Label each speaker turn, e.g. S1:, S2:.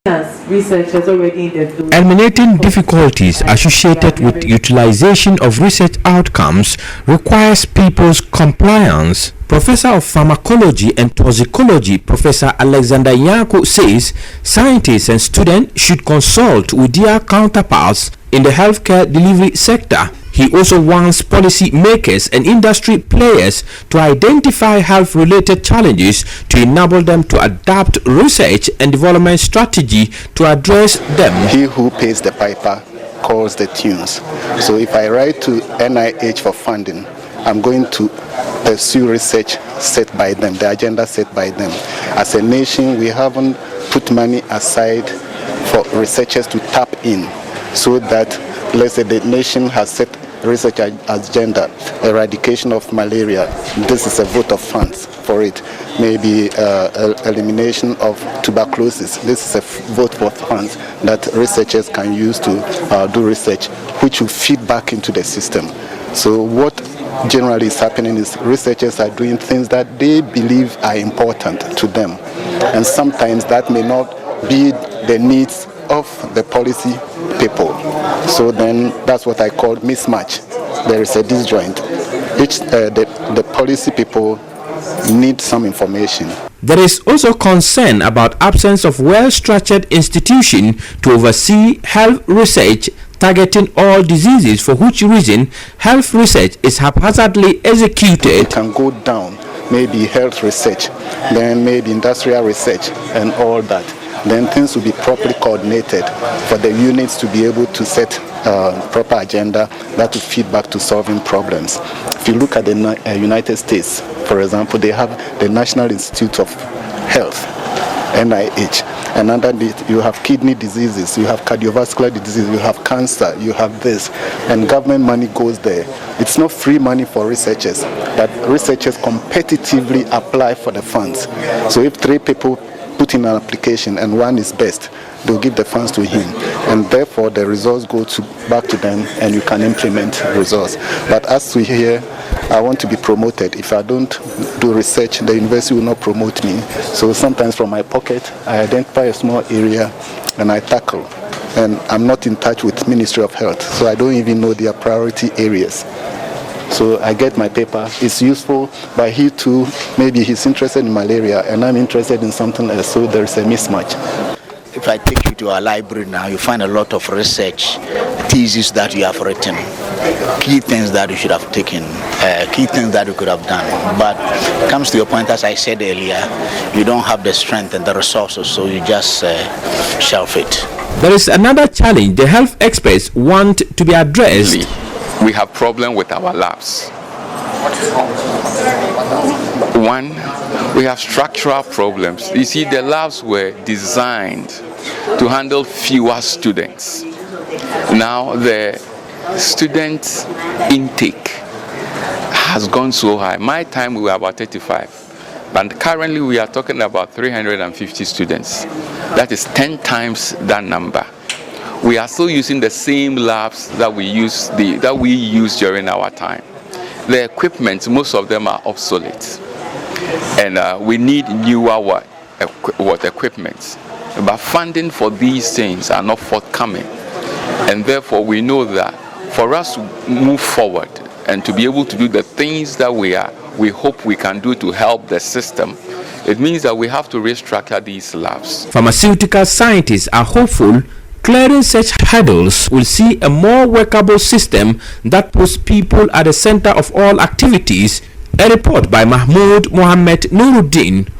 S1: Researchers already in the field.
S2: Eliminating difficulties associated with utilization of research outcomes requires people's compliance. Professor of Pharmacology and Toxicology, Professor Alexander Yanko, says scientists and students should consult with their counterparts in the healthcare delivery sector. He also wants policy makers and industry players to identify health-related challenges to enable them to adapt research and development strategy to address them.
S3: He who pays the piper calls the tunes. So if I write to NIH for funding, I'm going to pursue research set by them, the agenda set by them. As a nation, we haven't put money aside for researchers to tap in, so that, let's say, the nation has set research agenda, eradication of malaria. This is a vote of funds for it. Maybe elimination of tuberculosis. This is a vote for funds that researchers can use to do research, which will feed back into the system. So what generally is happening is researchers are doing things that they believe are important to them, and sometimes that may not be the needs of the policy people. So then that's what I call mismatch. There is a disjoint. The policy people need some information.
S2: There is also concern about absence of well-structured institution to oversee health research targeting all diseases, for which reason health research is haphazardly executed.
S3: It can go down, maybe health research, then maybe industrial research and all that. Then things will be properly coordinated for the units to be able to set proper agenda that will feed back to solving problems. If you look at the United States, for example, they have the National Institute of Health, NIH, and under it you have kidney diseases, you have cardiovascular disease, you have cancer, you have this, and government money goes there. It's not free money for researchers, but researchers competitively apply for the funds. So if 3 people put in an application and one is best, they'll give the funds to him, and therefore the results go back to them, and you can implement results. But as we hear, I want to be promoted. If I don't do research, the university will not promote me. So sometimes from my pocket, I identify a small area and I tackle. And I'm not in touch with Ministry of Health, so I don't even know their priority areas. So I get my paper, it's useful, but he too, maybe he's interested in malaria and I'm interested in something else, so there's a mismatch.
S4: If I take you to our library now, you find a lot of research theses that you have written, key things that you should have taken, key things that you could have done. But it comes to your point, as I said earlier, you don't have the strength and the resources, so you just shelf it.
S2: There is another challenge the health experts want to be addressed.
S5: We have problem with our labs. One, we have structural problems. You see, the labs were designed to handle fewer students. Now the student intake has gone so high. My time we were about 35, but currently we are talking about 350 students. That is 10 times that number. We are still using the same labs that we used during our time. The equipment, most of them are obsolete, and we need newer equipment. But funding for these things are not forthcoming, and therefore we know that for us to move forward and to be able to do the things that we hope we can do to help the system, it means that we have to restructure these labs.
S2: Pharmaceutical scientists are hopeful clearing such hurdles will see a more workable system that puts people at the center of all activities. A report by Mahmud Mohammed-Nurudeen